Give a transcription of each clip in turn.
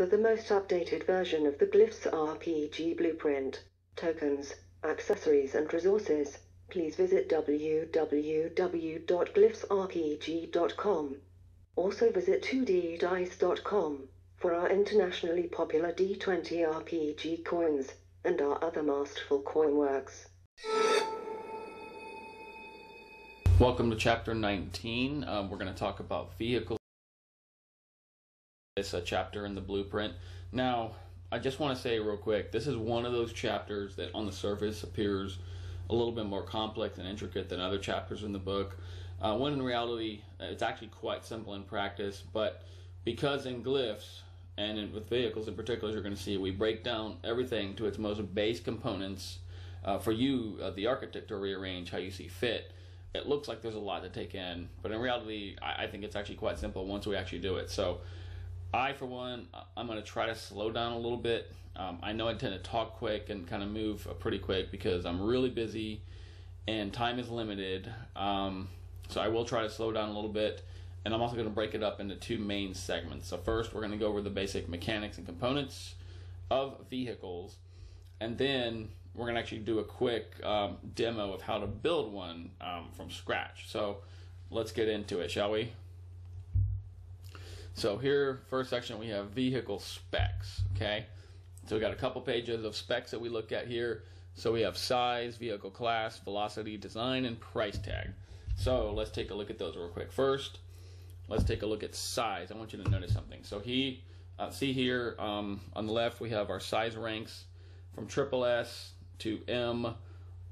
For the most updated version of the Glyphs RPG blueprint, tokens, accessories and resources, please visit www.glyphsrpg.com. Also visit 2ddice.com for our internationally popular D20 RPG coins and our other masterful coin works. Welcome to Chapter 19. We're going to talk about vehicles. It's a chapter in the blueprint. Now, I just want to say real quick, this is one of those chapters that on the surface appears a little bit more complex and intricate than other chapters in the book. When in reality, it's actually quite simple in practice, but because in Glyphs, and with vehicles in particular, you're going to see, we break down everything to its most base components for you, the architect, to rearrange how you see fit. It looks like there's a lot to take in, but in reality, I think it's actually quite simple once we actually do it. So for one, I'm going to try to slow down a little bit. I know I tend to talk quick and kind of move pretty quick because I'm really busy and time is limited. So I will try to slow down a little bit, and I'm also going to break it up into two main segments. So first, we're going to go over the basic mechanics and components of vehicles, and then we're going to actually do a quick demo of how to build one from scratch. So let's get into it, shall we? So here, first section, we have vehicle specs, okay? So we got a couple pages of specs that we look at here. So we have size, vehicle class, velocity, design, and price tag. So let's take a look at those real quick. First, let's take a look at size. I want you to notice something. So see here on the left, we have our size ranks from SS to M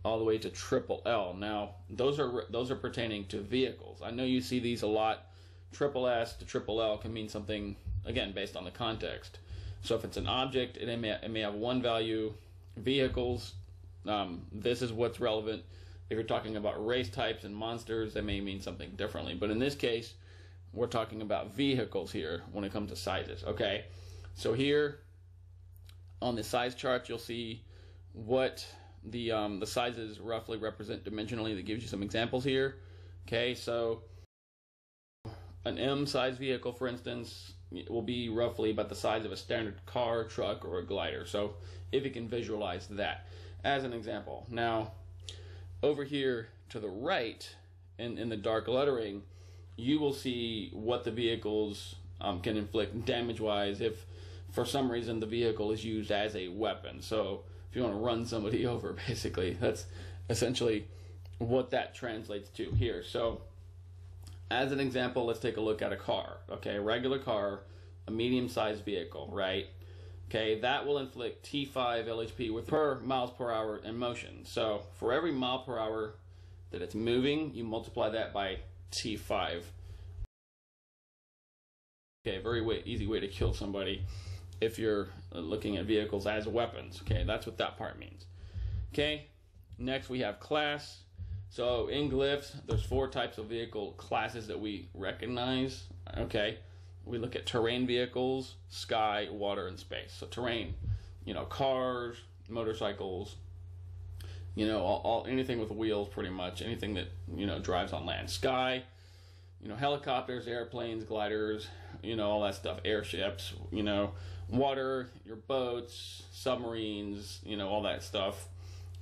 all the way to LLL. Now, those are pertaining to vehicles. I know you see these a lot. SS to LLL can mean something, again, based on the context. So if it's an object, it may have one value. Vehicles, this is what's relevant. If you're talking about race types and monsters, they may mean something differently. But in this case, we're talking about vehicles here when it comes to sizes, okay? So here on the size chart, you'll see what the sizes roughly represent dimensionally. That gives you some examples here, okay? So an M-size vehicle, for instance, will be roughly about the size of a standard car, truck, or a glider. So if you can visualize that as an example. Now, over here to the right, in the dark lettering, you will see what the vehicles can inflict damage-wise if, for some reason, the vehicle is used as a weapon. So if you want to run somebody over, basically, that's essentially what that translates to here. So as an example, let's take a look at a car, okay? A regular car, a medium-sized vehicle, right? Okay, that will inflict T5 LHP with per miles per hour in motion. So for every mile per hour that it's moving, you multiply that by T5. Okay, very easy way to kill somebody if you're looking at vehicles as weapons. Okay, that's what that part means. Okay, next we have class. So in Glyphs, there's 4 types of vehicle classes that we recognize. Okay, we look at terrain vehicles, sky, water, and space. So terrain, cars, motorcycles, anything with wheels, pretty much anything that drives on land. Sky, helicopters, airplanes, gliders, all that stuff, airships. Water, your boats, submarines, all that stuff.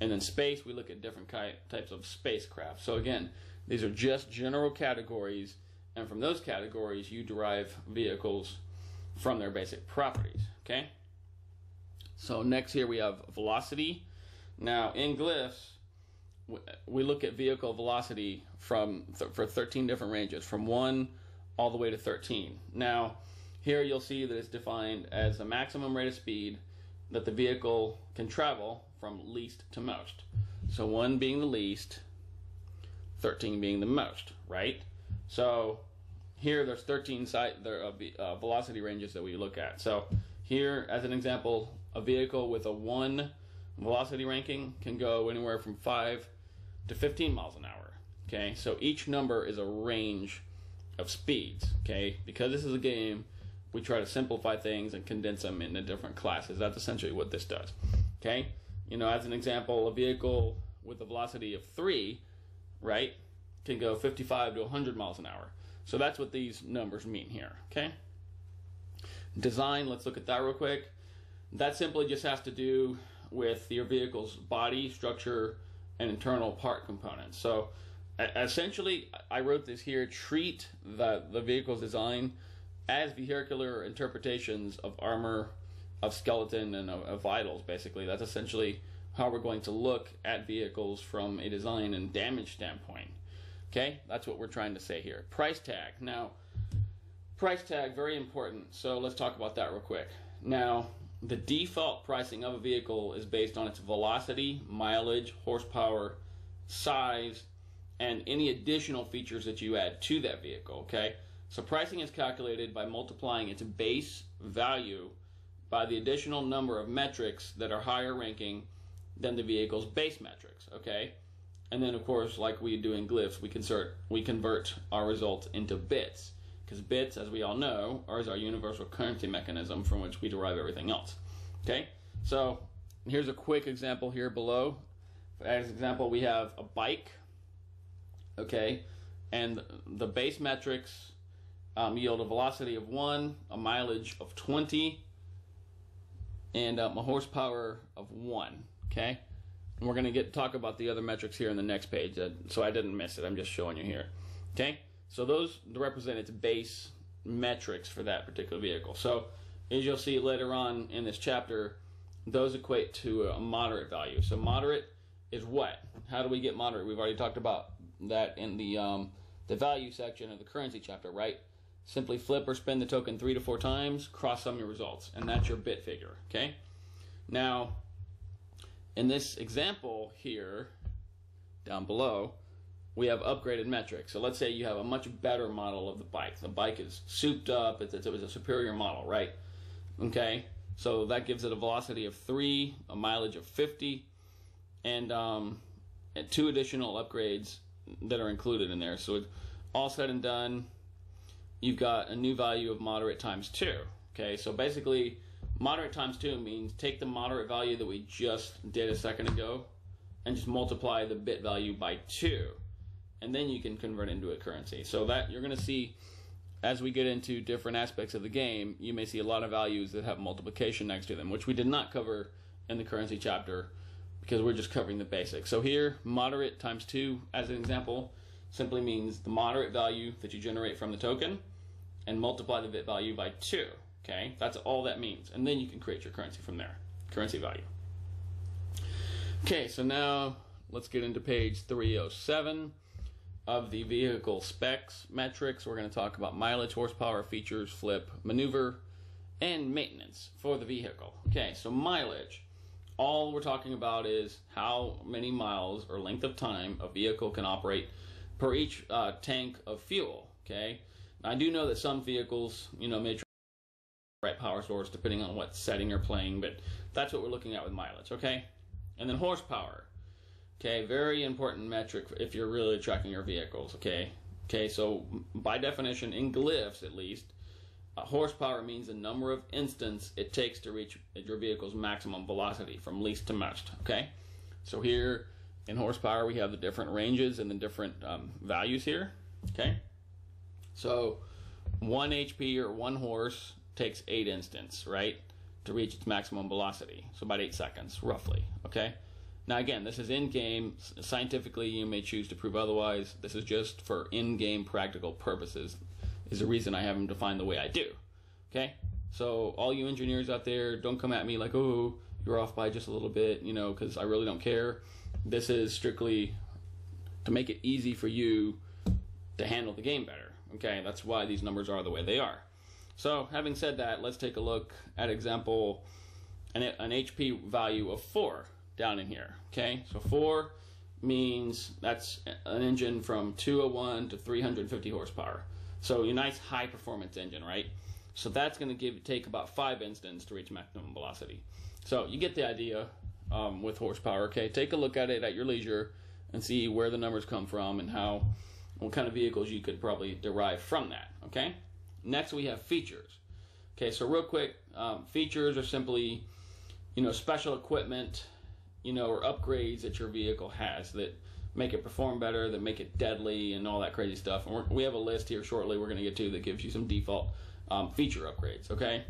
And then space, we look at different types of spacecraft. So again, these are just general categories, and from those categories, you derive vehicles from their basic properties, okay? So next here we have velocity. Now in Glyphs, we look at vehicle velocity for 13 different ranges, from 1 all the way to 13. Now, here you'll see that it's defined as the maximum rate of speed that the vehicle can travel from least to most. So 1 being the least, 13 being the most, right? So here there's 13 velocity ranges that we look at. So here, as an example, a vehicle with a 1 velocity ranking can go anywhere from 5 to 15 miles an hour. Okay, so each number is a range of speeds. Okay, because this is a game, we try to simplify things and condense them into different classes. That's essentially what this does. Okay, as an example, a vehicle with a velocity of 3, right, can go 55 to 100 miles an hour. So that's what these numbers mean here. Okay. Design, let's look at that real quick. That simply just has to do with your vehicle's body, structure, and internal part components. So essentially, I wrote this here, treat the vehicle's design as vehicular interpretations of armor, of skeleton, and of vitals, basically. That's essentially how we're going to look at vehicles from a design and damage standpoint. Okay, that's what we're trying to say here. Price tag. Now, price tag, very important. So let's talk about that real quick. Now, the default pricing of a vehicle is based on its velocity, mileage, horsepower, size, and any additional features that you add to that vehicle, okay? So pricing is calculated by multiplying its base value by the additional number of metrics that are higher ranking than the vehicle's base metrics, okay? And then, of course, like we do in Glyphs, we convert our results into bits, because bits, as we all know, are our universal currency mechanism from which we derive everything else, okay? So here's a quick example here below. As example, we have a bike, okay, and the base metrics yield a velocity of 1, a mileage of 20, and a horsepower of 1, okay? And we're going to talk about the other metrics here in the next page, so I didn't miss it. I'm just showing you here, okay? So those represent its base metrics for that particular vehicle. So as you'll see later on in this chapter, those equate to a moderate value. So moderate is what? How do we get moderate? We've already talked about that in the value section of the currency chapter, right? Simply flip or spin the token 3 to 4 times, cross sum your results, and that's your bit figure, okay? Now, in this example here, down below, we have upgraded metrics. So let's say you have a much better model of the bike. The bike is souped up, it was a superior model, right? Okay, so that gives it a velocity of 3, a mileage of 50, and 2 additional upgrades that are included in there. So it's all said and done, you've got a new value of moderate times 2. Okay, so basically moderate times 2 means take the moderate value that we just did a second ago and just multiply the bit value by 2, and then you can convert it into a currency. So that you're going to see as we get into different aspects of the game, you may see a lot of values that have multiplication next to them, which we did not cover in the currency chapter because we're just covering the basics. So here, moderate times 2 as an example simply means the moderate value that you generate from the token and multiply the bit value by 2. Okay, that's all that means. And then you can create your currency from there, currency value. Okay, so now let's get into page 307 of the vehicle specs metrics. We're going to talk about mileage, horsepower, features, flip, maneuver, and maintenance for the vehicle. Okay, so mileage. All we're talking about is how many miles or length of time a vehicle can operate per each tank of fuel. Okay, now, I do know that some vehicles, may try right power source depending on what setting you're playing, but that's what we're looking at with mileage. Okay, and then horsepower. Okay, very important metric if you're really tracking your vehicles. Okay, so by definition, in Glyphs at least, horsepower means the number of instants it takes to reach your vehicle's maximum velocity from least to most. Okay, so here in horsepower we have the different ranges and the different values here. Okay, so 1 HP or 1 horse takes 8 instants, right, to reach its maximum velocity. So about 8 seconds, roughly. Okay. Now again, this is in-game. Scientifically, you may choose to prove otherwise. This is just for in-game practical purposes, is the reason I have them defined the way I do. Okay? So all you engineers out there, don't come at me like, oh, you're off by just a little bit, because I really don't care. This is strictly to make it easy for you to handle the game better. Okay? That's why these numbers are the way they are. So having said that, let's take a look at example, an HP value of 4. Down in here, okay? So 4 means that's an engine from 201 to 350 horsepower. So a nice high performance engine, right? So that's going to take about 5 instants to reach maximum velocity. So you get the idea with horsepower, okay? Take a look at it at your leisure and see where the numbers come from and what kind of vehicles you could probably derive from that, okay? Next we have features. Okay, so real quick, features are simply, special equipment, or upgrades that your vehicle has that make it perform better, that make it deadly, and all that crazy stuff. And we have a list here shortly we're going to get to that gives you some default feature upgrades, okay?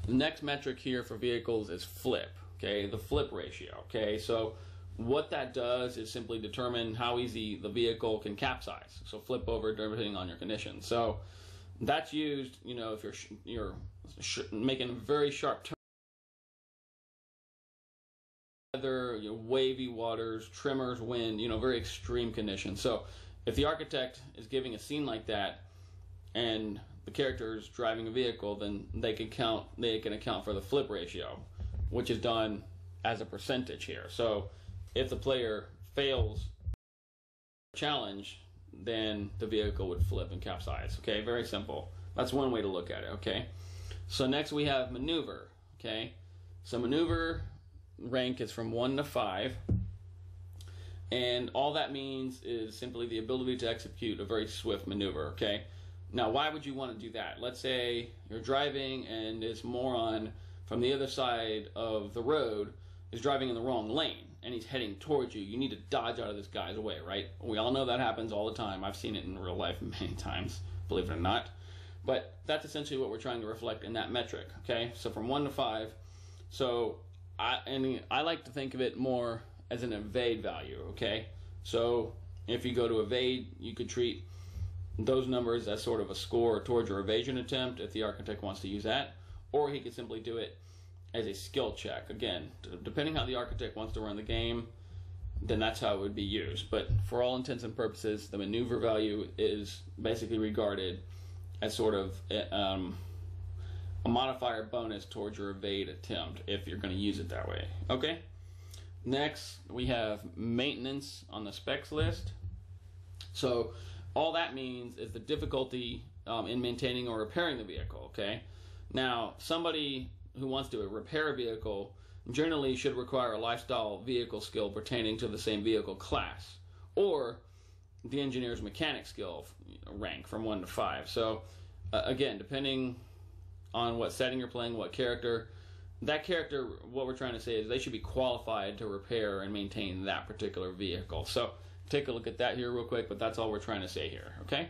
The next metric here for vehicles is flip, okay, the flip ratio, okay. So what that does is simply determine how easy the vehicle can capsize. So flip over depending on your condition. So that's used, you know, if you're making very sharp turns, weather, you know, wavy waters, tremors, wind, you know, very extreme conditions. So if the architect is giving a scene like that and the character is driving a vehicle, then they can account for the flip ratio, which is done as a percentage here. So if the player fails the challenge, then the vehicle would flip and capsize. Okay, very simple. That's one way to look at it. Okay, so next we have maneuver. Okay, so maneuver rank is from 1 to 5, and all that means is simply the ability to execute a very swift maneuver. Okay, now why would you want to do that? Let's say you're driving and this moron from the other side of the road is driving in the wrong lane and he's heading towards you. You need to dodge out of this guy's way, right? We all know that happens all the time. I've seen it in real life many times, believe it or not. But that's essentially what we're trying to reflect in that metric, okay? So from 1 to 5. So I like to think of it more as an evade value, okay? So if you go to evade, you could treat those numbers as sort of a score towards your evasion attempt if the architect wants to use that, or he could simply do it as a skill check. Again, depending how the architect wants to run the game, then that's how it would be used. But for all intents and purposes, the maneuver value is basically regarded as sort of a modifier bonus towards your evade attempt if you're going to use it that way. Okay? Next, we have maintenance on the specs list. So all that means is the difficulty in maintaining or repairing the vehicle. Okay? Now, somebody who wants to repair a vehicle generally should require a lifestyle vehicle skill pertaining to the same vehicle class, or the engineer's mechanic skill rank from 1 to 5. So again, depending on what setting you're playing, what character, that character, what we're trying to say is they should be qualified to repair and maintain that particular vehicle. So take a look at that here real quick, but that's all we're trying to say here, okay?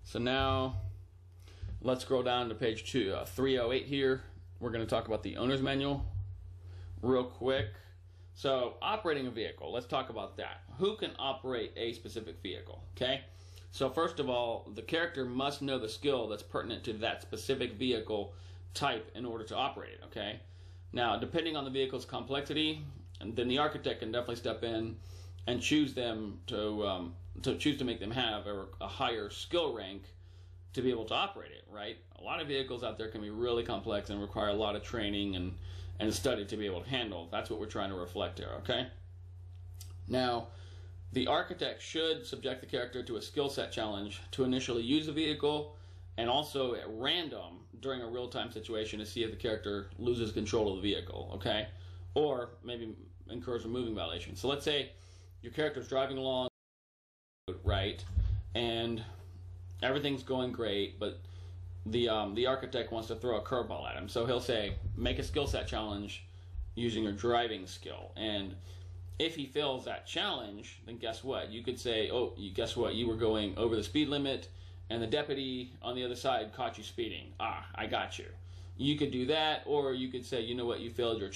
So now let's scroll down to page 308 here. We're going to talk about the owner's manual real quick. So operating a vehicle, let's talk about that. Who can operate a specific vehicle? Okay. So first of all, the character must know the skill that's pertinent to that specific vehicle type in order to operate it. Okay. Now, depending on the vehicle's complexity, and then the architect can definitely step in and choose them to choose to make them have a higher skill rank to be able to operate it, right? A lot of vehicles out there can be really complex and require a lot of training and study to be able to handle. That's what we're trying to reflect here, okay? Now, the architect should subject the character to a skill set challenge to initially use the vehicle, and also at random during a real-time situation to see if the character loses control of the vehicle, okay? Or maybe incurs a moving violation. So let's say your character's driving along, right, and everything's going great, but the architect wants to throw a curveball at him. So he'll say, make a skill set challenge using your driving skill. And if he fails that challenge, then guess what? You could say, oh, guess what? You were going over the speed limit, and the deputy on the other side caught you speeding. Ah, I got you. You could do that, or you could say, you know what? You failed your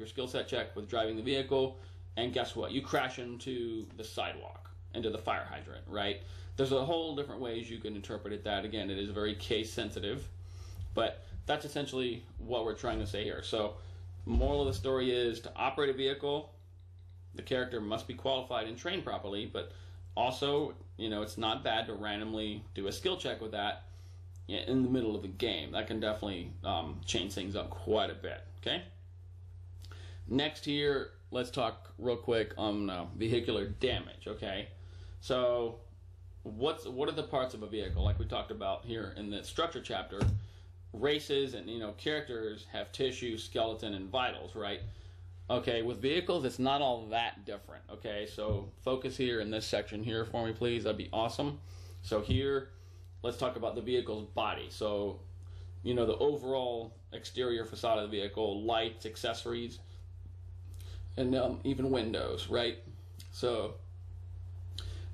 skill set check with driving the vehicle, and guess what? You crash into the sidewalk, into the fire hydrant, right? There's a whole different ways you can interpret that. Again, it is very case sensitive, but that's essentially what we're trying to say here. So, moral of the story is to operate a vehicle, the character must be qualified and trained properly, but also, you know, it's not bad to randomly do a skill check with that in the middle of the game. That can definitely change things up quite a bit, okay? Next here, let's talk real quick on vehicular damage, okay? So, what are the parts of a vehicle? Like we talked about here in the structure chapter, races and, you know, characters have tissue, skeleton, and vitals, right? Okay, with vehicles, it's not all that different, okay? So focus here in this section here for me, please. That'd be awesome. So here, let's talk about the vehicle's body. So, you know, the overall exterior facade of the vehicle, lights, accessories, and even windows, right? So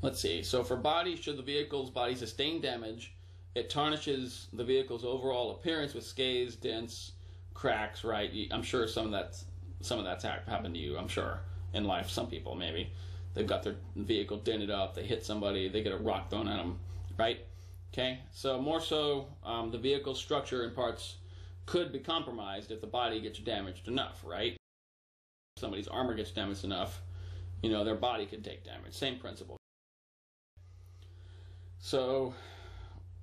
let's see. So for body, should the vehicle's body sustain damage, it tarnishes the vehicle's overall appearance with scathes, dents, cracks, right? I'm sure some of that's happened to you. I'm sure in life, some people maybe they've got their vehicle dented up, they hit somebody, they get a rock thrown at them, right? Okay, so more so, the vehicle structure and parts could be compromised if the body gets damaged enough, right? If somebody's armor gets damaged enough, their body could take damage. Same principle. So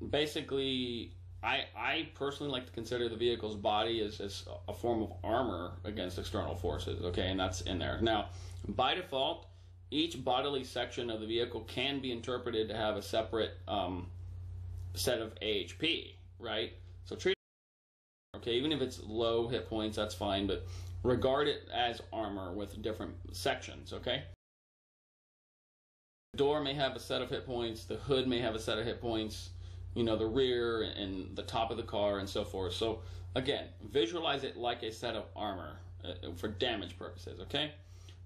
basically, I personally like to consider the vehicle's body as a form of armor against external forces, okay, and that's in there. Now, by default, each bodily section of the vehicle can be interpreted to have a separate set of AHP, right? So treat it, okay, even if it's low hit points, that's fine, but regard it as armor with different sections, okay? The door may have a set of hit points, the hood may have a set of hit points, the rear and the top of the car and so forth. So again, visualize it like a set of armor for damage purposes, okay?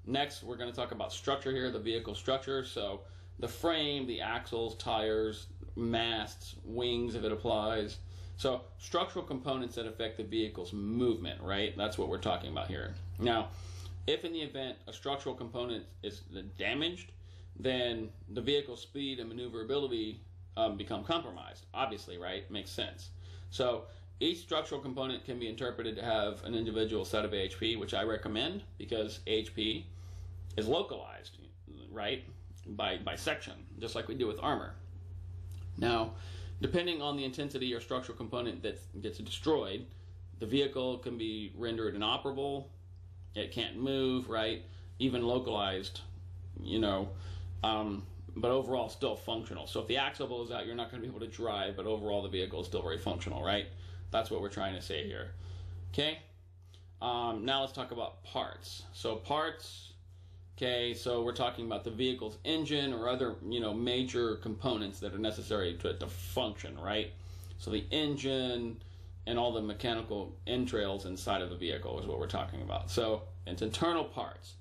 Next, we're going to talk about structure here, the vehicle structure. So the frame, the axles, tires, masts, wings if it applies. So structural components that affect the vehicle's movement, right? That's what we're talking about here. Now, if in the event a structural component is damaged, then the vehicle's speed and maneuverability become compromised. Obviously, right? Makes sense. So each structural component can be interpreted to have an individual set of AHP, which I recommend because AHP is localized, right? By section, just like we do with armor. Now, depending on the intensity or structural component that gets destroyed, the vehicle can be rendered inoperable, it can't move, right? Even localized, but overall still functional. So if the axle blows out, you're not going to be able to drive, but overall the vehicle is still very functional, right? That's what we're trying to say here. Okay? Now let's talk about parts. So parts, okay, so we're talking about the vehicle's engine or other, major components that are necessary to function, right? So the engine and all the mechanical entrails inside of the vehicle is what we're talking about. So it's internal parts,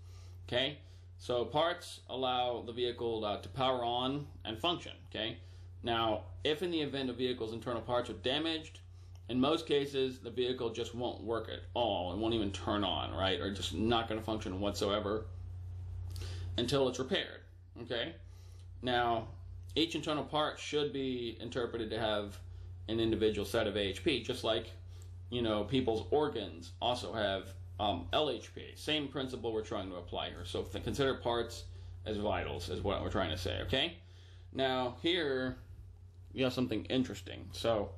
okay? So parts allow the vehicle to power on and function, okay? Now, if in the event a vehicle's internal parts are damaged, in most cases, the vehicle just won't work at all and won't even turn on, right? Or just not going to function whatsoever until it's repaired, okay? Now, each internal part should be interpreted to have an individual set of AHP, just like, people's organs also have LHP. Same principle we're trying to apply here. So consider parts as vitals is what we're trying to say, okay? Now, here, you have something interesting. So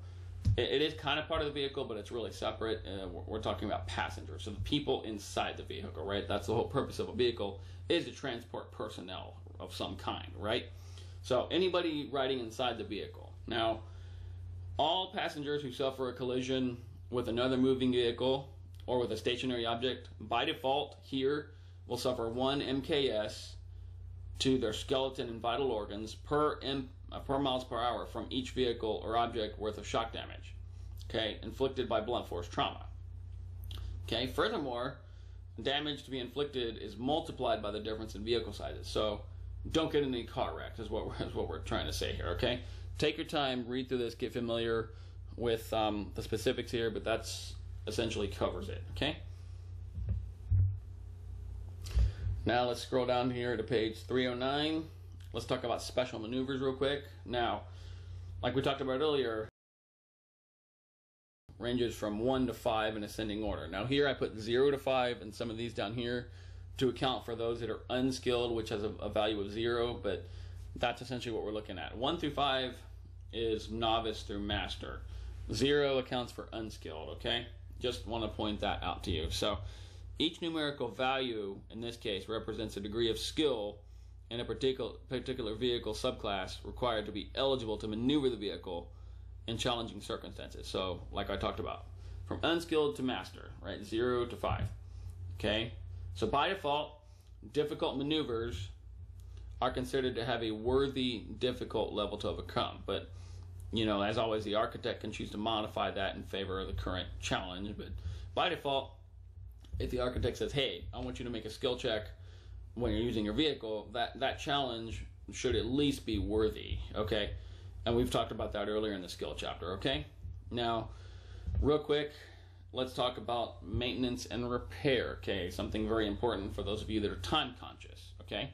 it is kind of part of the vehicle, but it's really separate. We're talking about passengers, so the people inside the vehicle, right? That's the whole purpose of a vehicle, is to transport personnel of some kind, right? So anybody riding inside the vehicle. Now, all passengers who suffer a collision with another moving vehicle or with a stationary object, by default, here, will suffer 1 MKS to their skeleton and vital organs per miles per hour from each vehicle or object worth of shock damage, okay, inflicted by blunt force trauma. Okay, furthermore, damage to be inflicted is multiplied by the difference in vehicle sizes. So don't get in any car wrecks is what we're trying to say here, okay? Take your time, read through this, get familiar with the specifics here, but that's essentially covers it, okay? Now let's scroll down here to page 309. Let's talk about special maneuvers real quick. Now, like we talked about earlier, ranges from 1 to 5 in ascending order. Now here I put 0 to 5 and some of these down here to account for those that are unskilled, which has a value of 0, but that's essentially what we're looking at. 1 through 5 is novice through master. 0 accounts for unskilled, okay? Just want to point that out to you. So each numerical value in this case represents a degree of skill in a particular vehicle subclass required to be eligible to maneuver the vehicle in challenging circumstances. So like I talked about, from unskilled to master, right? 0 to 5, okay? So by default, difficult maneuvers are considered to have a worthy difficult level to overcome, but as always, the architect can choose to modify that in favor of the current challenge. But by default, if the architect says, hey, I want you to make a skill check when you're using your vehicle, that challenge should at least be worthy, okay? And we've talked about that earlier in the skill chapter, okay? Now, real quick, let's talk about maintenance and repair, okay? Something very important for those of you that are time conscious, okay?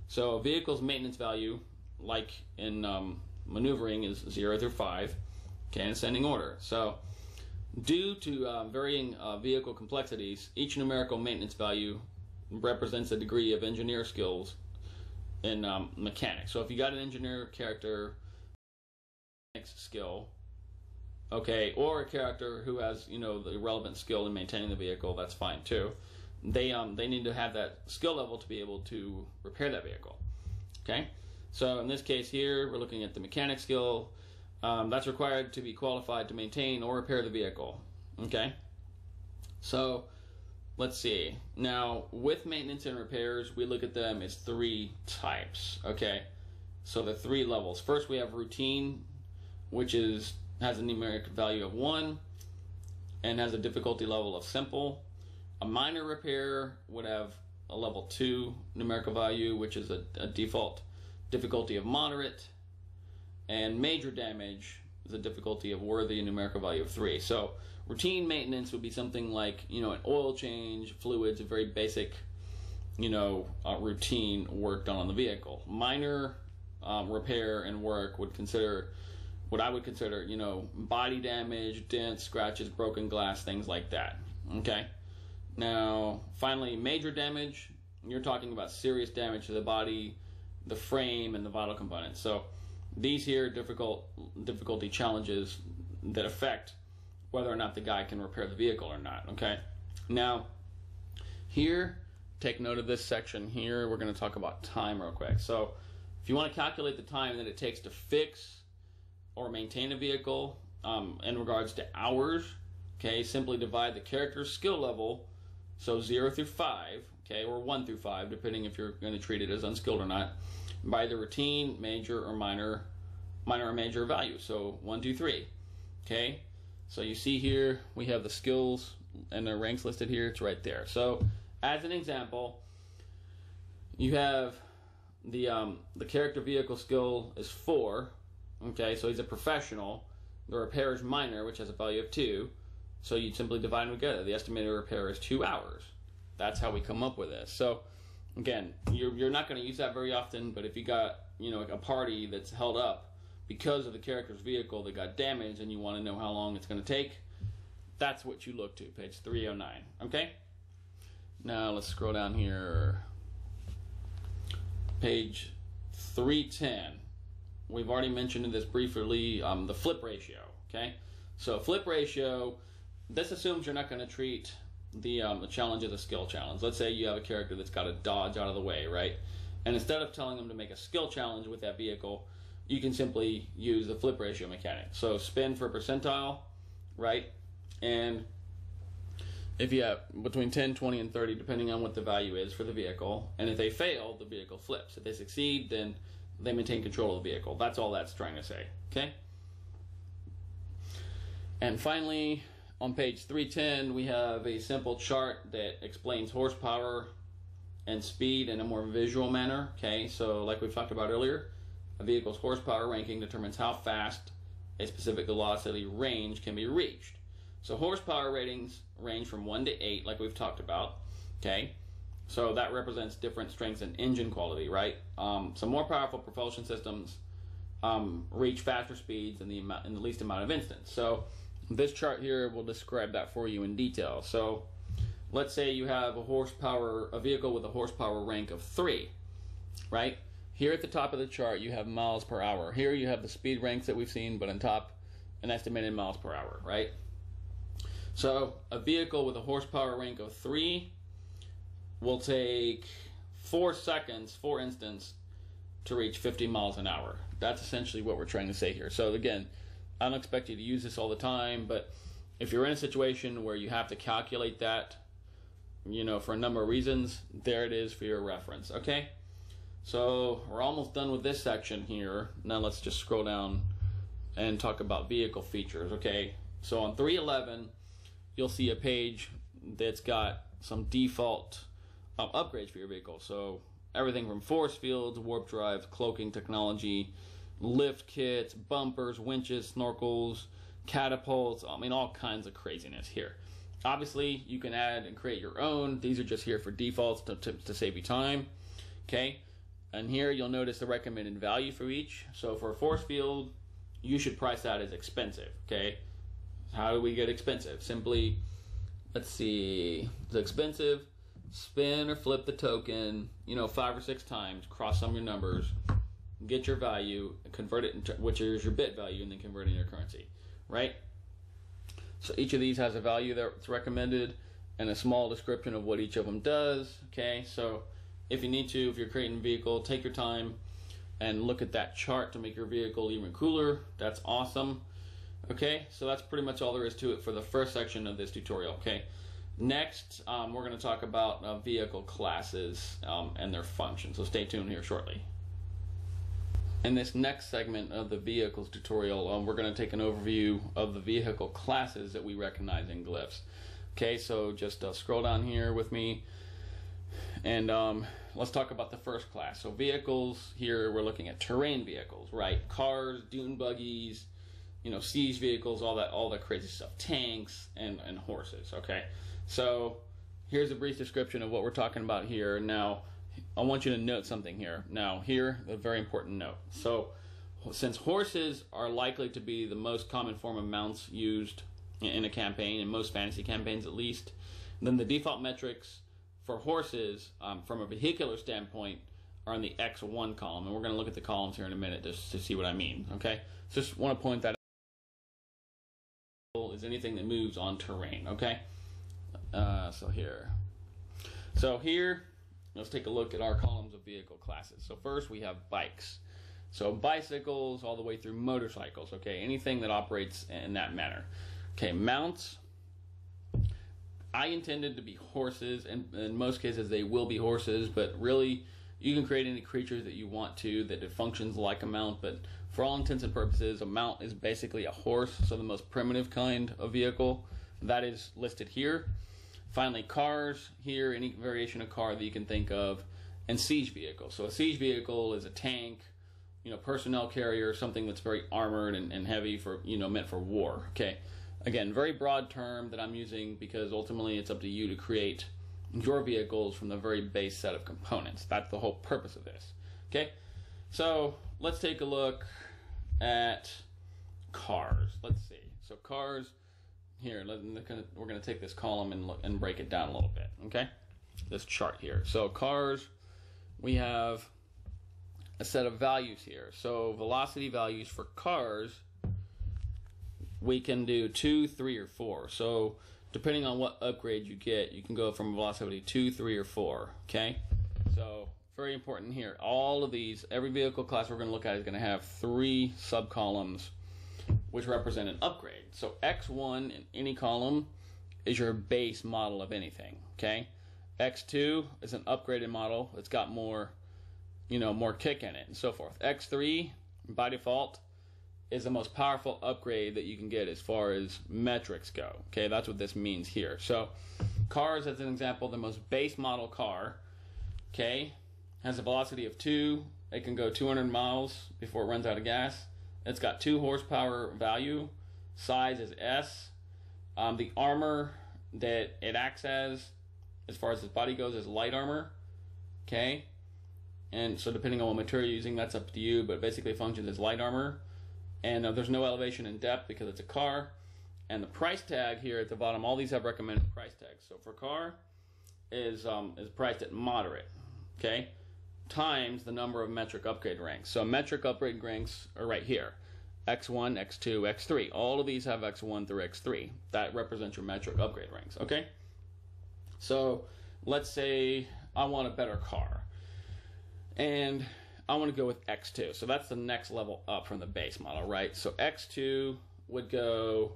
So a vehicle's maintenance value, like in maneuvering, is 0 through 5, okay, in ascending order. So due to varying vehicle complexities, each numerical maintenance value represents a degree of engineer skills in mechanics. So if you got an engineer character skill, okay, or a character who has, you know, the relevant skill in maintaining the vehicle, that's fine too. They need to have that skill level to be able to repair that vehicle. Okay, so in this case here, we're looking at the mechanic skill. That's required to be qualified to maintain or repair the vehicle. Okay, so let's see. Now, with maintenance and repairs, we look at them as 3 types. Okay, so the 3 levels. First, we have routine, which has a numeric value of 1 and has a difficulty level of simple. A minor repair would have a level 2 numerical value, which is a default difficulty of moderate. And major damage is a difficulty of worthy, numerical value of 3. So routine maintenance would be something like, you know, an oil change, fluids, a very basic, you know, routine work done on the vehicle. Minor repair and work would consider what I would consider, you know, body damage, dents, scratches, broken glass, things like that. Okay? Now, finally, major damage, you're talking about serious damage to the body, the frame, and the vital components. So these here are difficulty challenges that affect whether or not the guy can repair the vehicle or not. Okay? Now, here, take note of this section here. We're going to talk about time real quick. So if you want to calculate the time that it takes to fix or maintain a vehicle in regards to hours, okay, simply divide the character's skill level, so 0 through 5, okay, or 1 through 5, depending if you're going to treat it as unskilled or not, by the routine, major, or minor or major value, so 1, 2, 3, okay? So you see here, we have the skills and the ranks listed here, it's right there. So, as an example, you have the character vehicle skill is 4, okay, so he's a professional. The repair is minor, which has a value of 2. So you'd simply divide them together. The estimated repair is 2 hours. That's how we come up with this. So again, you're not going to use that very often, but if you got, you know, a party that's held up because of the character's vehicle that got damaged and you want to know how long it's going to take, that's what you look to, page 309. Okay? Now let's scroll down here. Page 310. We've already mentioned this briefly, the flip ratio, okay? So flip ratio, this assumes you're not going to treat the challenge as a skill challenge. Let's say you have a character that's got to dodge out of the way, right? And instead of telling them to make a skill challenge with that vehicle, you can simply use the flip ratio mechanic. So spin for percentile, right? And if you have between 10, 20, and 30, depending on what the value is for the vehicle, and if they fail, the vehicle flips. If they succeed, then they maintain control of the vehicle. That's all that's trying to say, okay? And finally, on page 310, we have a simple chart that explains horsepower and speed in a more visual manner, okay? So like we've talked about earlier, a vehicle's horsepower ranking determines how fast a specific velocity range can be reached. So horsepower ratings range from 1 to 8, like we've talked about, okay? So that represents different strengths and engine quality, right? Some more powerful propulsion systems reach faster speeds in the least amount of instance. So this chart here will describe that for you in detail. So let's say you have a vehicle with a horsepower rank of 3, right? Here at the top of the chart, you have miles per hour. Here you have the speed ranks that we've seen, but on top, an estimated miles per hour, right? So a vehicle with a horsepower rank of 3 will take 4 seconds, for instance, to reach 50 miles an hour. That's essentially what we're trying to say here. So again, I don't expect you to use this all the time, but if you're in a situation where you have to calculate that, you know, for a number of reasons, there it is for your reference, okay? So we're almost done with this section here. Now let's just scroll down and talk about vehicle features, okay? So on 311, you'll see a page that's got some default upgrades for your vehicle. So everything from force fields, warp drives, cloaking technology, lift kits, bumpers, winches, snorkels, catapults, I mean all kinds of craziness here. Obviously, you can add and create your own. These are just here for defaults to save you time. Okay, and here you'll notice the recommended value for each. So for a force field, you should price that as expensive. Okay, how do we get expensive? Simply, let's see, it's expensive. Spin or flip the token, 5 or 6 times. Cross sum your numbers, get your value, convert it into which is your bit value, and then convert it into currency. Right. So each of these has a value that's recommended and a small description of what each of them does. Okay, so if you need to, if you're creating a vehicle, take your time and look at that chart to make your vehicle even cooler. That's awesome. Okay, so that's pretty much all there is to it for the first section of this tutorial. Okay, next we're going to talk about vehicle classes and their functions. So stay tuned here shortly. In this next segment of the vehicles tutorial, we're going to take an overview of the vehicle classes that we recognize in Glyphs. Okay, so just scroll down here with me, and let's talk about the first class. So vehicles, here we're looking at terrain vehicles, right? Cars, dune buggies, siege vehicles, all that crazy stuff, tanks and horses. Okay, so here's a brief description of what we're talking about here. Now, I want you to note something here. Now, here, a very important note. So, since horses are likely to be the most common form of mounts used in a campaign, in most fantasy campaigns at least, then the default metrics for horses, from a vehicular standpoint, are in the X1 column. And we're going to look at the columns here in a minute just to see what I mean. Okay? So just want to point that out. Is anything that moves on terrain. Okay? So here, let's take a look at our columns of vehicle classes. So first we have bikes. So bicycles all the way through motorcycles, okay? Anything that operates in that manner. Okay, mounts. I intended to be horses, and in most cases they will be horses, but really you can create any creatures that you want to that it functions like a mount, but for all intents and purposes, a mount is basically a horse, so the most primitive kind of vehicle. That is listed here. Finally, cars, here, any variation of car that you can think of, and siege vehicles. So a siege vehicle is a tank, personnel carrier, something that's very armored and heavy for, meant for war. Okay, again, very broad term that I'm using because ultimately it's up to you to create your vehicles from the very base set of components. That's the whole purpose of this. Okay, so let's take a look at cars. Let's see. So cars. Here, we're going to take this column and break it down a little bit, okay? This chart here. So cars, we have a set of values here. So velocity values for cars, we can do 2, 3, or 4. So depending on what upgrade you get, you can go from velocity 2, 3, or 4, okay? So very important here. All of these, every vehicle class we're going to look at is going to have 3 subcolumns which represent an upgrade. So X1 in any column is your base model of anything, okay? X2 is an upgraded model. It's got more, more kick in it and so forth. X3, by default, is the most powerful upgrade that you can get as far as metrics go, okay? That's what this means here. So cars, as an example, the most base model car, okay, has a velocity of 2. It can go 200 miles before it runs out of gas. It's got 2 horsepower value. Size is S. The armor that it acts as far as its body goes, is light armor. Okay? And so depending on what material you're using, that's up to you, but basically functions as light armor. And there's no elevation in depth because it's a car. And the price tag here at the bottom, all these have recommended price tags. So for car is priced at moderate. Okay? Times the number of metric upgrade ranks. So metric upgrade ranks are right here. X1, X2, X3. All of these have X1 through X3. That represents your metric upgrade ranks, okay? So let's say I want a better car. And I want to go with X2. So that's the next level up from the base model, right? So X2 would have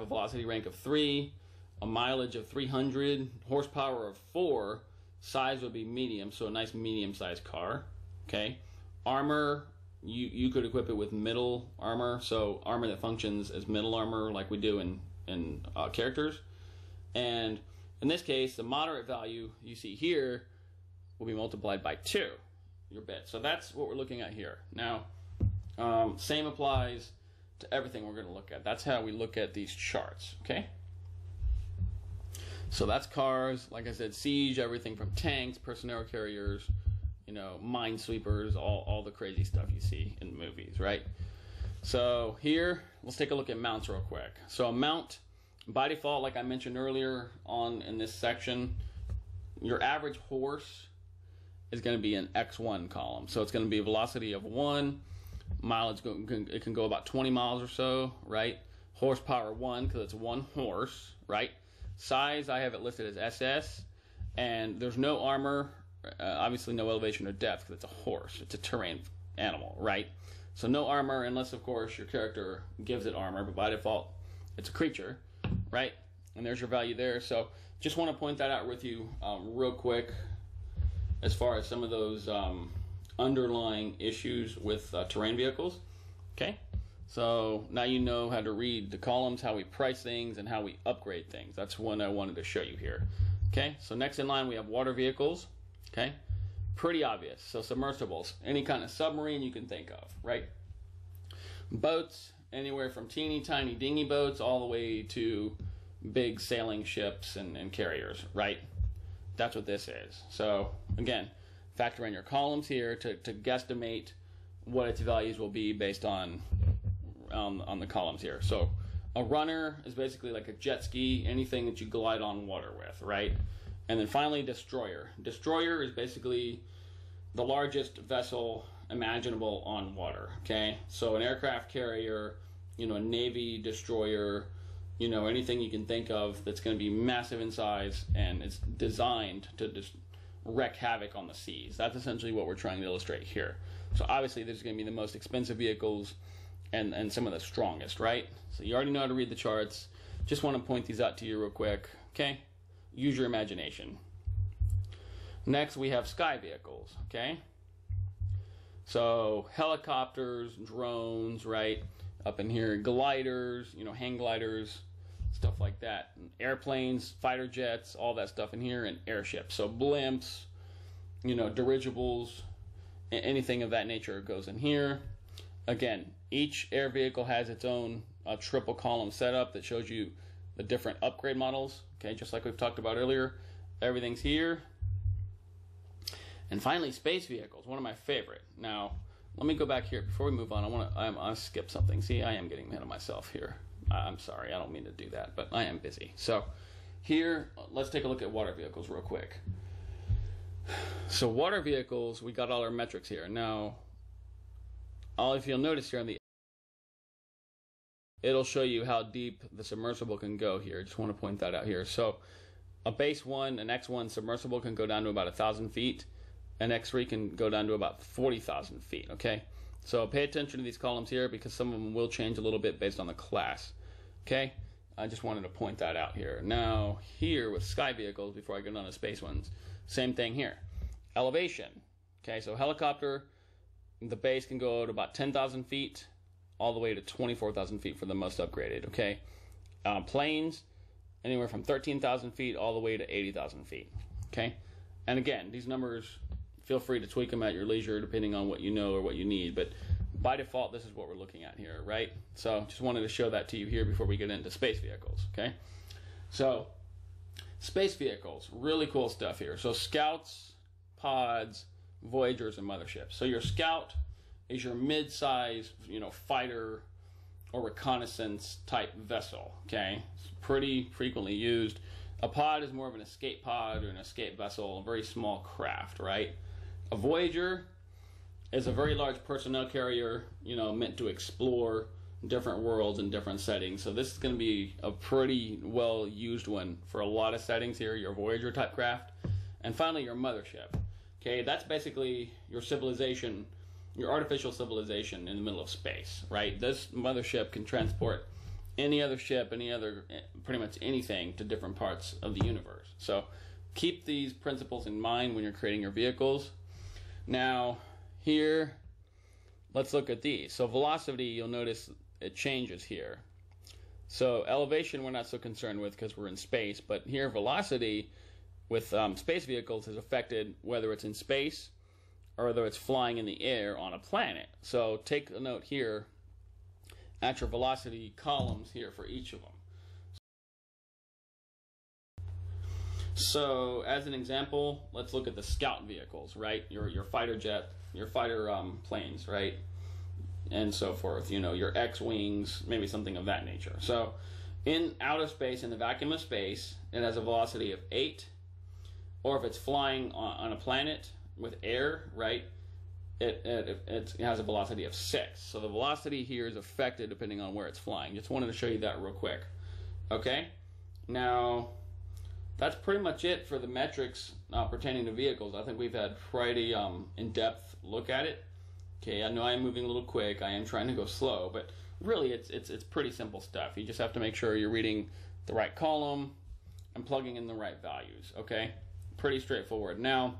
a velocity rank of 3, a mileage of 300, horsepower of 4, size would be medium, so a nice medium-sized car. Okay, armor, you could equip it with middle armor, so armor that functions as middle armor, like we do in characters. And in this case, the moderate value you see here will be multiplied by 2, your bit. So that's what we're looking at here. Now, same applies to everything we're going to look at. That's how we look at these charts. Okay. So that's cars, like I said, siege, everything from tanks, personnel carriers, you know, minesweepers, all the crazy stuff you see in movies, right? So here, let's take a look at mounts real quick. So a mount, by default, like I mentioned earlier on in this section, your average horse is going to be an X1 column. So it's going to be a velocity of 1, mileage, it can go about 20 miles or so, right? Horsepower 1, because it's 1 horse, right? Size, I have it listed as SS, and there's no armor, obviously no elevation or depth, because it's a horse, it's a terrain animal, right? So no armor, unless of course your character gives it armor, but by default it's a creature, right? And there's your value there. So just want to point that out with you real quick as far as some of those underlying issues with terrain vehicles. Okay, so now you know how to read the columns, how we price things, and how we upgrade things. That's one I wanted to show you here. Okay, so next in line we have water vehicles. Okay, pretty obvious. So submersibles, any kind of submarine you can think of, right? Boats, anywhere from teeny tiny dinghy boats all the way to big sailing ships and carriers, right? That's what this is. So again, factor in your columns here to guesstimate what its values will be based on the columns here. So a runner is basically like a jet ski, anything that you glide on water with, right? And then finally, destroyer. Destroyer is basically the largest vessel imaginable on water, okay? So an aircraft carrier, you know, a Navy destroyer, you know, anything you can think of that's going to be massive in size, and it's designed to just wreak havoc on the seas. That's essentially what we're trying to illustrate here. So obviously there's going to be the most expensive vehicles and some of the strongest, right? So you already know how to read the charts. Just want to point these out to you real quick, okay? Use your imagination. Next we have sky vehicles, okay? So helicopters, drones, right? Up in here, gliders, you know, hang gliders, stuff like that. And airplanes, fighter jets, all that stuff in here, and airships. So blimps, you know, dirigibles, anything of that nature goes in here. Again, each air vehicle has its own triple column setup that shows you the different upgrade models, okay, just like we've talked about earlier. Everything's here. And finally, space vehicles, one of my favorite. Now, let me go back here before we move on. I want to skip something. See, I am getting ahead of myself here. I'm sorry, I don't mean to do that, but I am busy. So here, let's take a look at water vehicles real quick. So water vehicles, we got all our metrics here. Now, if you'll notice here on the, it'll show you how deep the submersible can go here. Just want to point that out here. So a base one, an X1 submersible can go down to about 1,000 feet. An X3 can go down to about 40,000 feet, okay? So pay attention to these columns here because some of them will change a little bit based on the class, okay? I just wanted to point that out here. Now, here with sky vehicles, before I get on to space ones, same thing here. Elevation, okay? So helicopter, the base can go to about 10,000 feet all the way to 24,000 feet for the most upgraded, okay? Planes, anywhere from 13,000 feet all the way to 80,000 feet, okay? And again, these numbers, feel free to tweak them at your leisure depending on what you know or what you need, but by default, this is what we're looking at here, right? So just wanted to show that to you here before we get into space vehicles, okay? So space vehicles, really cool stuff here. So scouts, pods, Voyagers, and motherships. So your scout is your mid-size, you know, fighter or reconnaissance type vessel, okay? It's pretty frequently used. A pod is more of an escape pod or an escape vessel, a very small craft, right? A Voyager is a very large personnel carrier, you know, meant to explore different worlds and different settings. So this is going to be a pretty well used one for a lot of settings here, your Voyager type craft. And finally, your mothership. Okay, that's basically your civilization, your artificial civilization in the middle of space, right? This mothership can transport any other ship, pretty much anything to different parts of the universe. So keep these principles in mind when you're creating your vehicles. Now, here, let's look at these. So velocity, you'll notice it changes here. So elevation, we're not so concerned with because we're in space, but here velocity with space vehicles is affected whether it's in space or whether it's flying in the air on a planet. So take a note here at your velocity columns here for each of them. So as an example, let's look at the scout vehicles, right? Your fighter jet, your fighter planes, right? And so forth, you know, your X-wings, maybe something of that nature. So in outer space, in the vacuum of space, it has a velocity of 8, or if it's flying on a planet with air, right, it has a velocity of 6. So the velocity here is affected depending on where it's flying. Just wanted to show you that real quick. Okay, now that's pretty much it for the metrics pertaining to vehicles. I think we've had pretty in-depth look at it. Okay, I know I am moving a little quick. I am trying to go slow, but really it's pretty simple stuff. You just have to make sure you're reading the right column and plugging in the right values. Okay, pretty straightforward. Now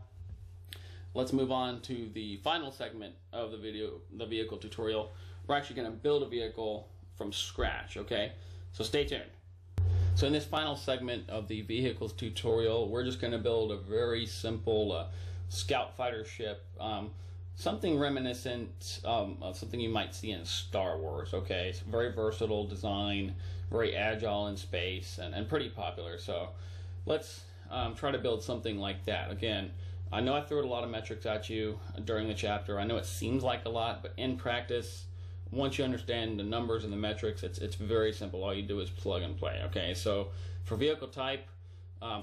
let's move on to the final segment of the video, the vehicle tutorial. We're actually going to build a vehicle from scratch. Okay, so stay tuned. So in this final segment of the vehicles tutorial, we're just going to build a very simple scout fighter ship. Something reminiscent of something you might see in Star Wars. Okay, it's a very versatile design, very agile in space, and pretty popular. So let's try to build something like that. Again, I know I threw a lot of metrics at you during the chapter. I know it seems like a lot, but in practice, once you understand the numbers and the metrics, it's very simple. All you do is plug and play. Okay, so for vehicle type,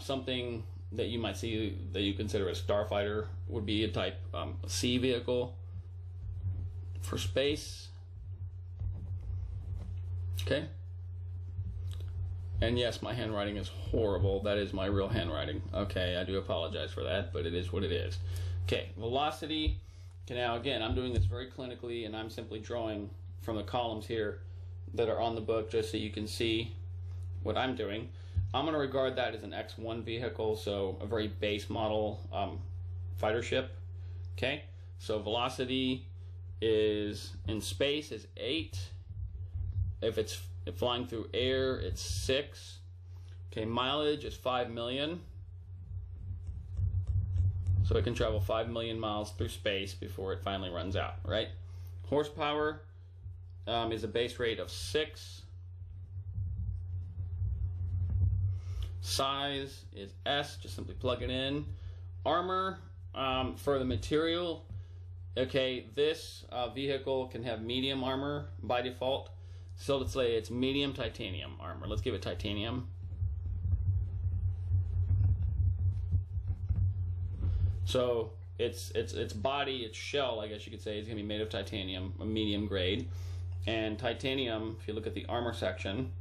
something that you might see that you consider a starfighter would be a type C vehicle. For space, okay, and yes, my handwriting is horrible. That is my real handwriting. Okay, I do apologize for that, but it is what it is. Okay, velocity. Okay, now again, I'm doing this very clinically, and I'm simply drawing from the columns here that are on the book just so you can see what I'm doing. I'm going to regard that as an X1 vehicle, so a very base model fighter ship. Okay, so velocity is in space is 8. If it's flying through air, it's 6. Okay, mileage is 5 million. So it can travel 5 million miles through space before it finally runs out, right? Horsepower is a base rate of 6. Size is S, just simply plug it in. Armor, for the material, okay, this vehicle can have medium armor by default. So let's say it's medium titanium armor. Let's give it titanium. So its body, its shell, I guess you could say, is going to be made of titanium, a medium grade. And titanium, if you look at the armor section,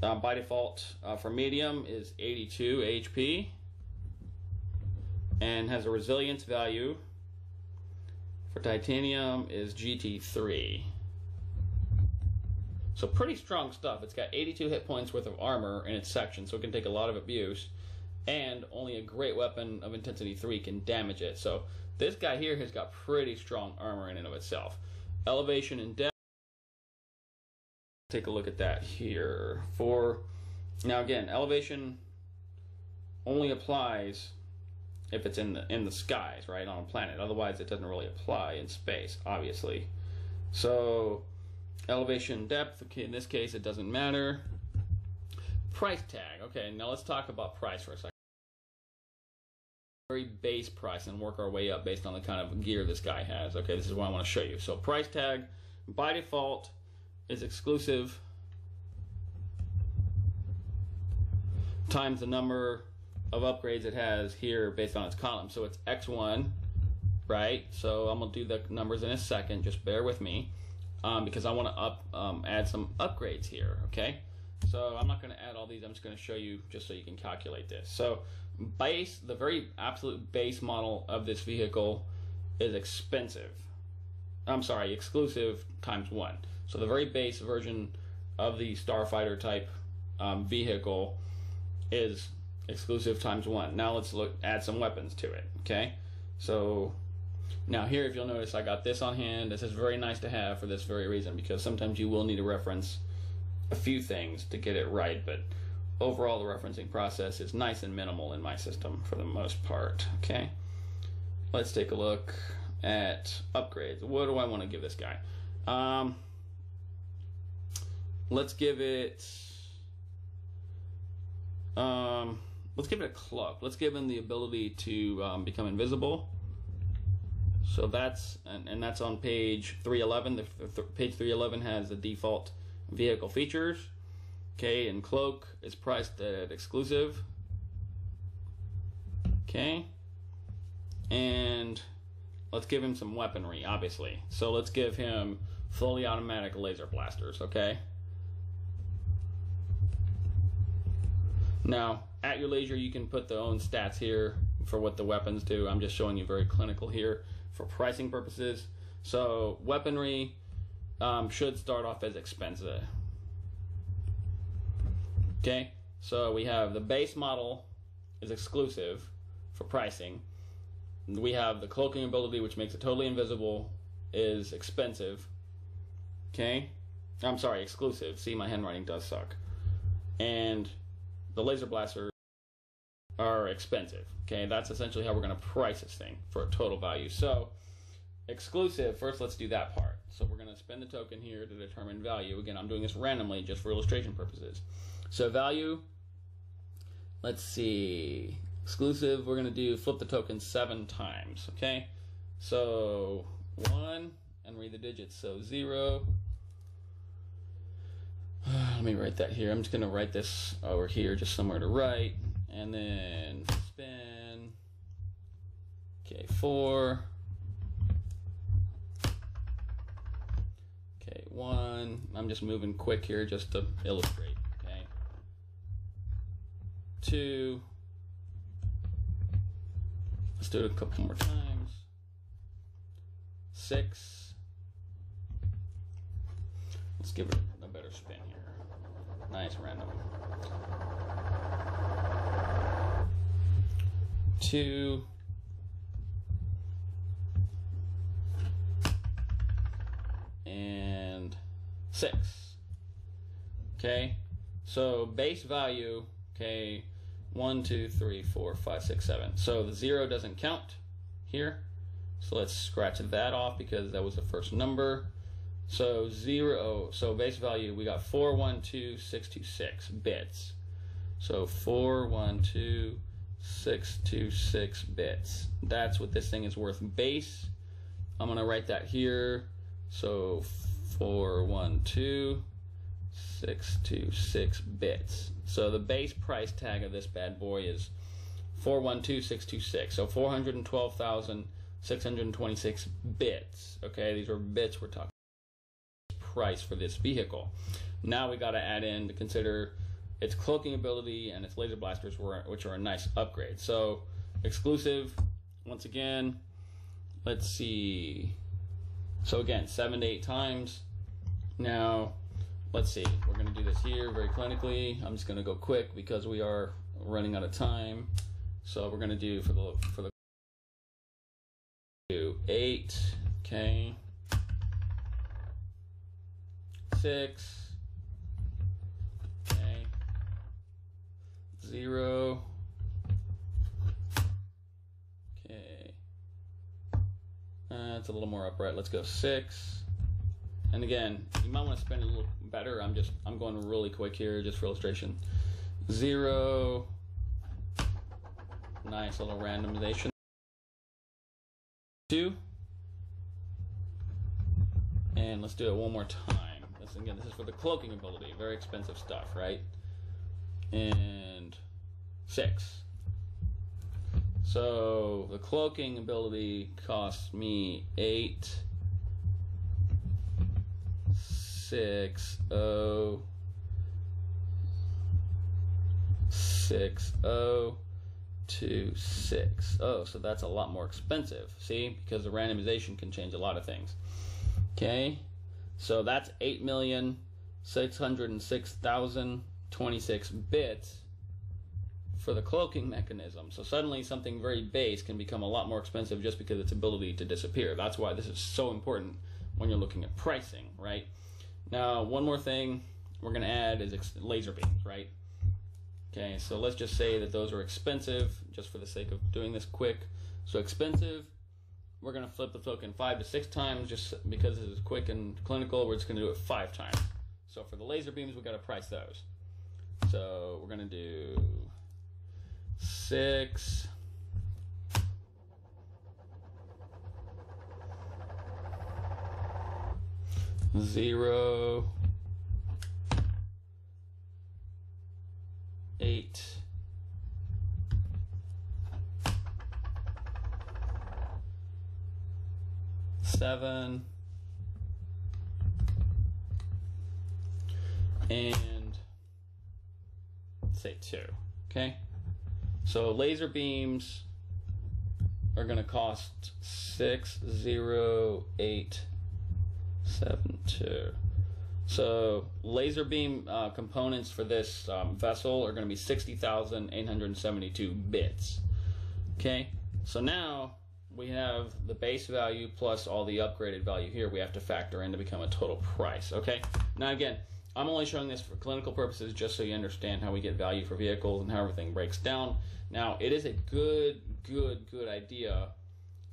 by default for medium is 82 HP and has a resilience value for titanium is GT3. So pretty strong stuff. It's got 82 hit points worth of armor in its section, so it can take a lot of abuse, and only a great weapon of intensity 3 can damage it. So this guy here has got pretty strong armor in and of itself. Elevation and depth. Take a look at that here. Now again, elevation only applies if it's in the skies, right, on a planet. Otherwise, it doesn't really apply in space, obviously. So elevation, depth. Okay, in this case, it doesn't matter. Price tag. Okay, now let's talk about price for a second. Very base price and work our way up based on the kind of gear this guy has. Okay, this is what I want to show you. So price tag by default is exclusive times the number of upgrades it has here based on its column. So it's X1, right? So I'm going to do the numbers in a second. Just bear with me because I want to add some upgrades here, okay? So I'm not going to add all these. I'm just going to show you just so you can calculate this. So base, the very absolute base model of this vehicle is expensive. I'm sorry, exclusive times 1. So the very base version of the starfighter type vehicle is exclusive times 1. Now let's add some weapons to it. Okay, so now here, if you'll notice, I got this on hand. This is very nice to have for this very reason, because sometimes you will need to reference a few things to get it right, but overall the referencing process is nice and minimal in my system for the most part. Okay, let's take a look at upgrades. What do I want to give this guy? Let's give it let's give it a cloak. Let's give him the ability to become invisible. So that's, and that's on page 311. Page 311 has the default vehicle features. Okay, and cloak is priced at exclusive. Okay, and let's give him some weaponry, obviously. So let's give him fully automatic laser blasters, okay? Now, at your leisure, you can put the own stats here for what the weapons do. I'm just showing you very clinical here for pricing purposes. So weaponry should start off as expensive. Okay, so we have the base model is exclusive for pricing. We have the cloaking ability, which makes it totally invisible, is expensive. Okay, I'm sorry, exclusive. See, my handwriting does suck. And the laser blasters are expensive. Okay, that's essentially how we're going to price this thing for a total value. So exclusive, first let's do that part. So we're going to spend the token here to determine value. Again, I'm doing this randomly just for illustration purposes. So value, let's see, exclusive, we're going to do flip the token 7 times. Okay, so 1, and read the digits. So 0. Let me write that here. I'm just going to write this over here, just somewhere to write. And then spin. Okay, 4. Okay, 1. I'm just moving quick here just to illustrate. Okay. 2. Let's do it a couple more times. 6. Let's give it a better spin here. Nice random. 2. And 6. Okay, so base value, okay, 1, 2, 3, 4, 5, 6, 7. So the 0 doesn't count here. So let's scratch that off because that was the first number. So 0, so base value, we got 412626 bits. So 412626 bits. That's what this thing is worth base. I'm going to write that here. So 412626 bits. So the base price tag of this bad boy is 412626. So 412,626 bits. Okay, these are bits we're talking. Price for this vehicle. Now we got to add in to consider its cloaking ability and its laser blasters, which are a nice upgrade. So exclusive, once again, let's see. So again, 7 to 8 times. Now let's see. We're going to do this here very clinically. I'm just going to go quick because we are running out of time. So we're going to do for the 8. Okay. 6. Okay. 0. Okay. It's a little more upright. Let's go 6. And again, you might want to spend a little better. I'm going really quick here just for illustration. 0. Nice little randomization. 2. And let's do it one more time. Again, this is for the cloaking ability. Very expensive stuff, right? And 6. So the cloaking ability costs me 8, 6, 0, 6, 0, 2, 6. Oh, so that's a lot more expensive. See, because the randomization can change a lot of things. Okay. So that's 8,606,026 bits for the cloaking mechanism. So suddenly something very base can become a lot more expensive just because of its ability to disappear. That's why this is so important when you're looking at pricing, right? Now, one more thing we're going to add is laser beams, right? Okay, so let's just say that those are expensive, just for the sake of doing this quick. So expensive. We're going to flip the token 5 to 6 times just because this is quick and clinical. We're just going to do it 5 times. So for the laser beams, we've got to price those. So we're going to do 6 0 8 7 and say 2. Okay, so laser beams are going to cost 60872. So laser beam components for this vessel are going to be 60,872 bits. Okay, so now we have the base value plus all the upgraded value here we have to factor in to become a total price. Okay, now again, I'm only showing this for clinical purposes just so you understand how we get value for vehicles and how everything breaks down. Now, it is a good idea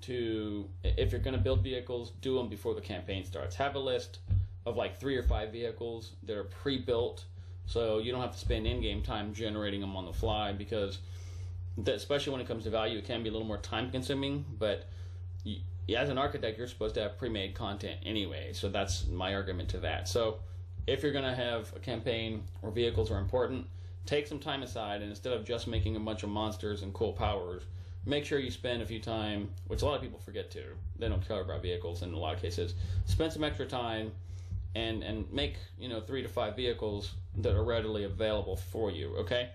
to, if you're going to build vehicles, do them before the campaign starts. Have a list of like 3 or 5 vehicles that are pre-built so you don't have to spend in-game time generating them on the fly, because especially when it comes to value, it can be a little more time consuming, but as an architect, you're supposed to have pre-made content anyway, so that's my argument to that. So if you're going to have a campaign where vehicles are important, take some time aside, and instead of just making a bunch of monsters and cool powers, make sure you spend a few time, which a lot of people forget to. They don't care about vehicles in a lot of cases. Spend some extra time and make 3 to 5 vehicles that are readily available for you, okay,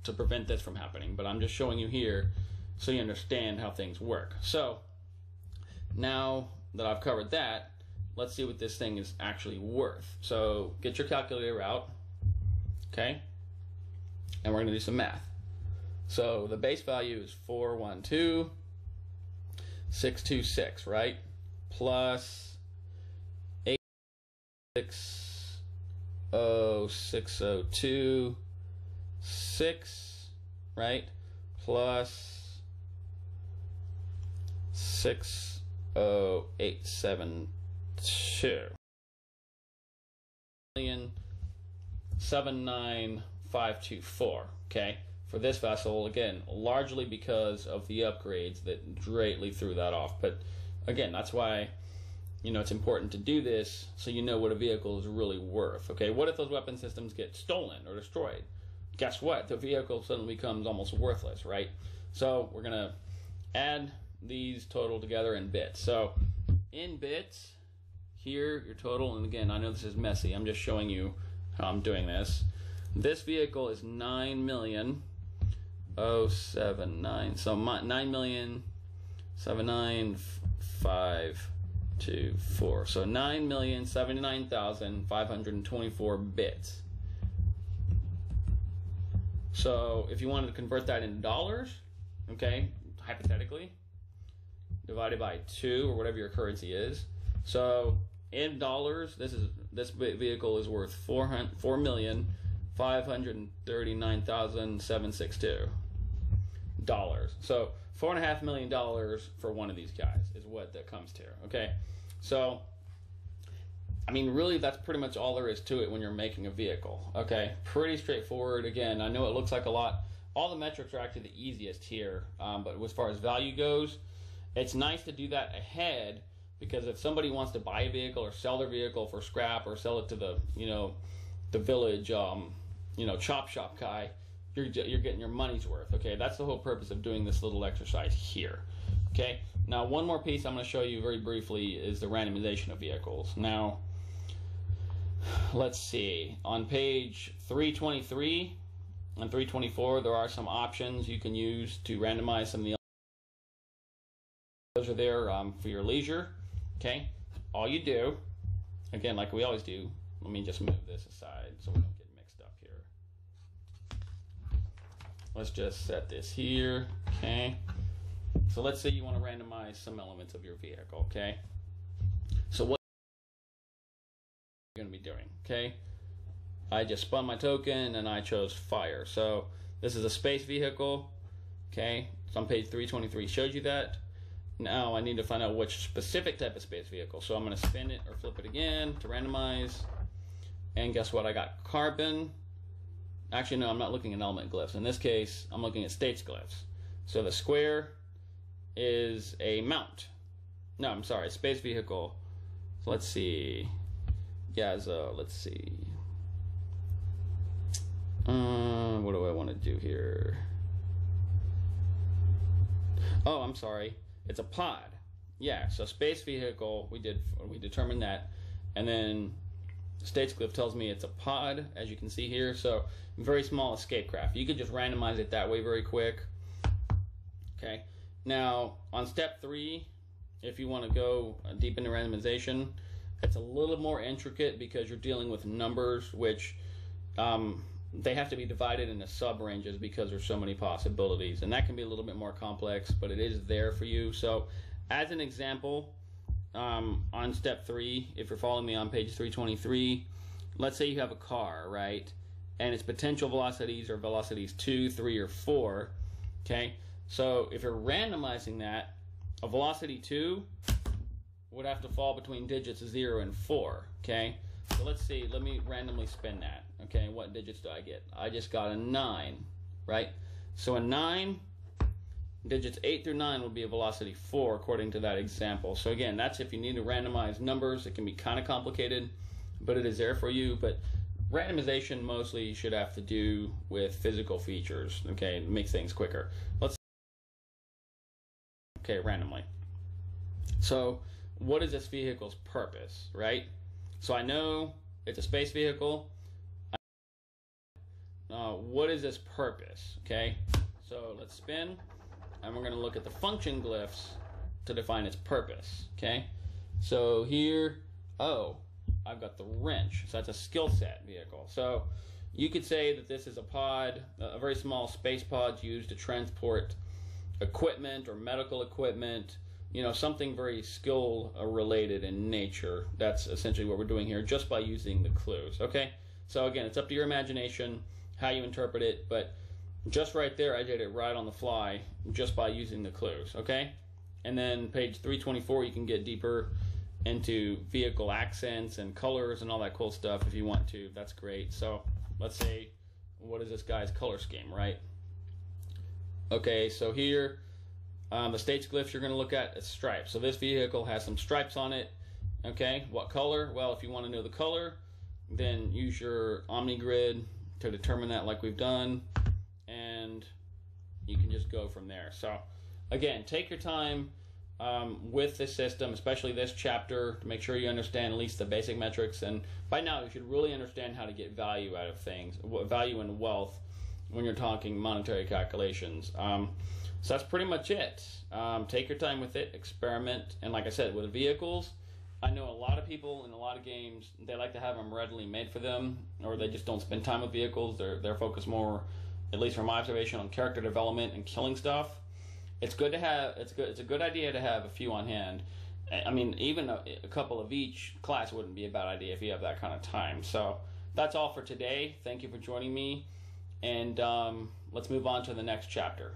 to prevent this from happening. But I'm just showing you here so you understand how things work. So now that I've covered that, let's see what this thing is actually worth. So get your calculator out, okay? And we're going to do some math. So the base value is 412,626, right? Plus 860,602,6, right? Plus 60872. 1,079,524, okay, for this vessel, again, largely because of the upgrades that greatly threw that off. But again, that's why it's important to do this so you know what a vehicle is really worth. Okay, what if those weapon systems get stolen or destroyed? Guess what? The vehicle suddenly becomes almost worthless, right? So we're gonna add these total together in bits. So in bits, here your total, and again, I know this is messy, I'm just showing you how I'm doing this. This vehicle is 9,079,000, so 9,079,524. So 9,079,524 bits. So if you wanted to convert that into dollars, okay, hypothetically, divided by 2 or whatever your currency is. So in dollars, this vehicle is worth $4,539,762 dollars. So $4.5 million for one of these guys is what that comes to. Okay, so I mean, really, that's pretty much all there is to it when you're making a vehicle. Okay, pretty straightforward. Again, I know it looks like a lot. All the metrics are actually the easiest here, but as far as value goes, it's nice to do that ahead, because if somebody wants to buy a vehicle or sell their vehicle for scrap or sell it to the the village chop shop guy, you're getting your money's worth. Okay, that's the whole purpose of doing this little exercise here. Okay, now one more piece I'm going to show you very briefly is the randomization of vehicles. Now let's see, on page 323 and 324 there are some options you can use to randomize some of the. Those are there for your leisure. Okay, all you do, again, like we always do, let me just move this aside so we don't get mixed up here. Let's just set this here. Okay, so let's say you want to randomize some elements of your vehicle. Okay, so what you're going to be doing? Okay, I just spun my token and I chose fire. So this is a space vehicle. Okay, it's on page 323, showed you that. Now I need to find out which specific type of space vehicle. So I'm going to spin it or flip it again to randomize. And guess what? I got carbon, actually no, I'm not looking at element glyphs. In this case, I'm looking at states glyphs. So the square is a mount. No, I'm sorry, space vehicle. So let's see. Yeah, so let's see. What do I want to do here? Oh, I'm sorry. It's a pod. Yeah, so space vehicle, we determined that. And then states glyph tells me it's a pod, as you can see here. So very small escape craft. You could just randomize it that way very quick. Okay. Now, on step 3, if you want to go deep into randomization, it's a little more intricate because you're dealing with numbers, which they have to be divided into sub-ranges because there's so many possibilities. And that can be a little bit more complex, but it is there for you. So, as an example, on step 3, if you're following me on page 323, let's say you have a car, right? And its potential velocities are velocities 2, 3, or 4, okay? So if you're randomizing that, a velocity 2 would have to fall between digits 0 and 4, okay? So let's see, let me randomly spin that, okay? What digits do I get? I just got a 9, right? So a 9, digits 8 through 9 would be a velocity 4 according to that example. So again, that's if you need to randomize numbers. It can be kind of complicated, but it is there for you. But randomization mostly should have to do with physical features, okay? It makes things quicker. Okay, randomly. So what is this vehicle's purpose, right? So I know it's a space vehicle. What is this purpose, okay? So let's spin, and we're going to look at the function glyphs to define its purpose, okay? So here, I've got the wrench. So that's a skill set vehicle. So you could say that this is a pod, a very small space pod used to transport equipment or medical equipment, you know, something very skill related in nature. That's essentially what we're doing here just by using the clues, okay? So again, it's up to your imagination how you interpret it, but just right there I did it right on the fly just by using the clues, okay? And then page 324 you can get deeper into vehicle accents and colors and all that cool stuff if you want to. That's great. So let's say, what is this guy's color scheme, right? Okay, so here the states glyphs you're going to look at is stripes. So this vehicle has some stripes on it. Okay, what color? Well, if you want to know the color, then use your OmniGrid to determine that like we've done, and you can just go from there. So again, take your time with this system, especially this chapter, to make sure you understand at least the basic metrics. And by now you should really understand how to get value out of things, value and wealth when you're talking monetary calculations. So that's pretty much it. Take your time with it, experiment, and like I said, with vehicles, I know a lot of people in a lot of games, they like to have them readily made for them, or they just don't spend time with vehicles. They're focused more, at least from my observation, on character development and killing stuff. It's good to have. It's a good idea to have a few on hand. I mean, even a couple of each class wouldn't be a bad idea if you have that kind of time. So that's all for today. Thank you for joining me, and let's move on to the next chapter.